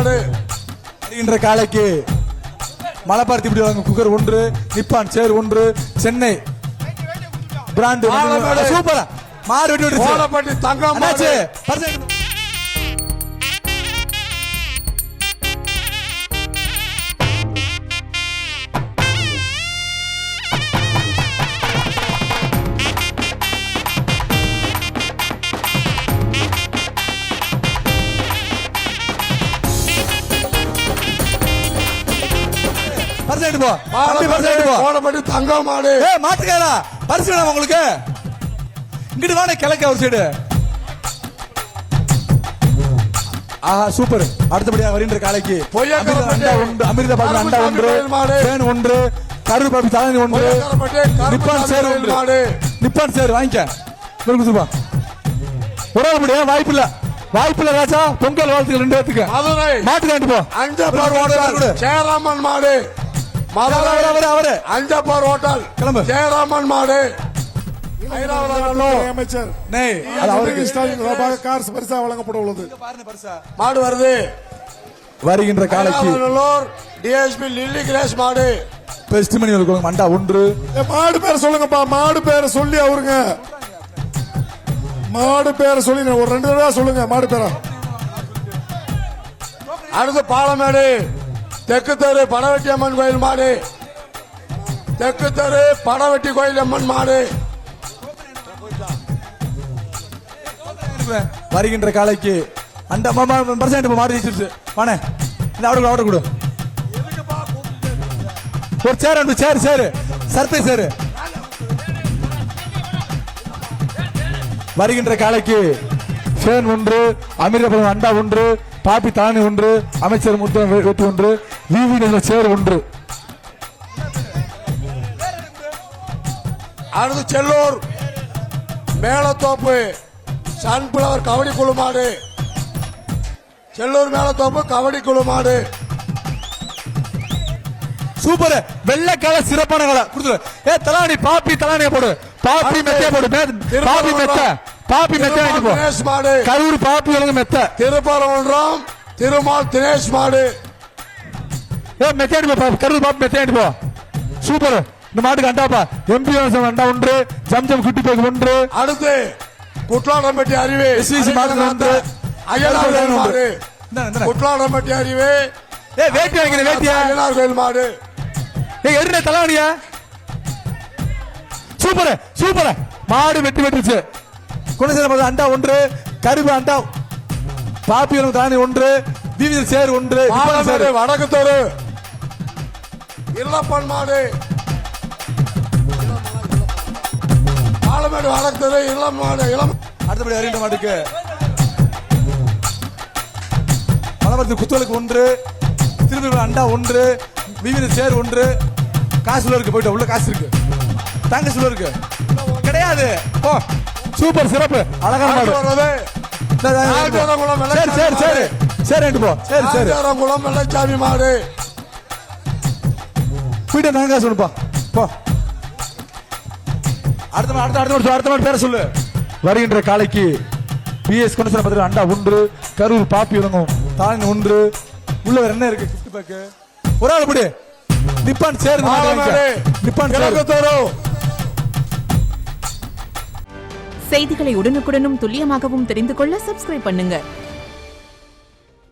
மாடு. வருகின்ற காலைக்கு மலப்பாரத்தி இப்படி வழங்கும் குக்கர் 1, நிப்பான் சேர் 1, சென்னை பிராண்ட் சூப்பரா மாடு வெட்டி விட்டுருச்சு. கோலப்பட்டி தங்கம் மாடு. கோலப்பட்டி தங்கம் மாடு. மாட்டுக்காரா பரிசு வேணாம் உங்களுக்கு? இங்கிட்டு வானே கிழக்க ஒரு சைடு. ஆஹா சூப்பர். அடுத்தபடியாக வருகின்ற காலைக்கு அமிர்த பாபு அண்டா 1, பேன் 1, கரூர் பாபு தானி 1, நிப்பான் சேர் 1. நிப்பான் சேர் வாங்கிக்க ஒரு முடியும். வாய்ப்பில்ல ராஜா. பொங்கல் வாழ்த்துக்கள் 2 பேத்துக்கு. மதுரை மாட்டுக்காண்டு போ. அஞ்சப்பர் ஹோட்டல் ஜெயராமன் மாடு. மதுரை அஞ்சப்பர் ஹோட்டல் கிளம்பு. ஜெயராமன் மாடு. அமைச்சர் பரிசா வழங்கப்பட உள்ளது. மாடு வருது. வருகின்ற காலைக்கு டிஎஸ்பி லில்லி கிரேஸ் மாடு. பெஸ்ட் மணி மண்டா 1. மாடு பேரை சொல்லுங்கப்பா. மாடு பேரை சொல்லி அவருங்க மாடு பேரை சொல்லி ஒரு 2 தடவை சொல்லுங்க மாடு பேரா. அடுத்து பாலமேடு தெற்கு தெரு படவெட்டி அம்மன் கோயில் மாடு. தெற்கு தெரு படவெட்டி கோயில் அம்மன் மாடு. வருகின்ற காலைக்கு அந்த மாடு வச்சிருச்சு. வானே இந்த ஆர்டர் கொடு. ஒரு சேர் அனுப்பு. சேரு சர்ப்ரைஸ் சேரு. வருகின்ற காலைக்கு ஃபேன் 1, அமிர்தபுரம் அண்டா 1, பாப்பி தானி 1, அமைச்சர் முத்தம் வெட்டி 1, விவி சேர் 1. அடுத்து செல்லூர் மேலத்தோப்பு சன்பிளவர் கபடி குழு மாடு. செல்லூர் மேலத்தோப்பு கபடி குழு மாடு. சூப்பர். வெள்ளக்கால சிறப்பான கால கொடுத்துரு. தலானி பாப்பி தலானிய போடு. பாப்பி மெத்த போடு. பாப்பி மெத்த மாடு. கரூர் பாப்பி வழங்க மெத்த. திருப்பரங்குன்றம் திருமால் தினேஷ் மாடு. மெத்த கரூர் பாப்பி மெத்த போ. சூப்பர். இந்த மாட்டுக்கு அண்டாப்பா. எம்பி அண்டா 1, ஜம்ஜம் குட்டி பேக் 1. அடுத்து குட்லாடம்பட்டி அறிவு மாடு 1. அய்யனார் மாடு. குட்லாடம்பட்டி அறிவு வேட்டி வாங்கின வேட்டியா அய்யனார் கோயில் மாடு. எருன தலாவணியா. சூப்பர் மாடு வெட்டுச்சு. குணசேகர அண்டா 1, கருப்பு அண்டா பாப்பி தானி 1, விவி சேர் 1. வடக்கு தெரு இல்லப்பன் மாடு. பாலமேடு வடக்கு தெரு இளம் மாடு. அடுத்தபடி அறிந்த மாட்டுக்கு மலமரத்து குத்துவலுக்கு 1, திருப்பி அண்டா 1, விவி சேர் 1. காசு உள்ள இருக்கு. போயிட்டு உள்ள காசு இருக்கு. தாங்க சொல்ல இருக்கு கிடையாது. சூப்பர் சிறப்பு அழகான மாடு. சரி போ. குளம் வெள்ளச்சாமி மாடு. போயிட்டு தாங்க சொல்லுப்பா போ. அடுத்த மாடு பேர சொல்லு. வருகின்ற காலைக்கு பிஎஸ் கொண்டு அண்டா 1, கரூர் பாப்பி வழங்கும் தானி 1. உள்ள வேற என்ன இருக்கு? கிஃப்ட் பேக் ஒரு ஆள் படி. நிப்பான் சேர் நிப்பான் செய்திகளை உடனுக்குடனும் துல்லியமாகவும் தெரிந்து கொள்ள சப்ஸ்கிரைப் பண்ணுங்க.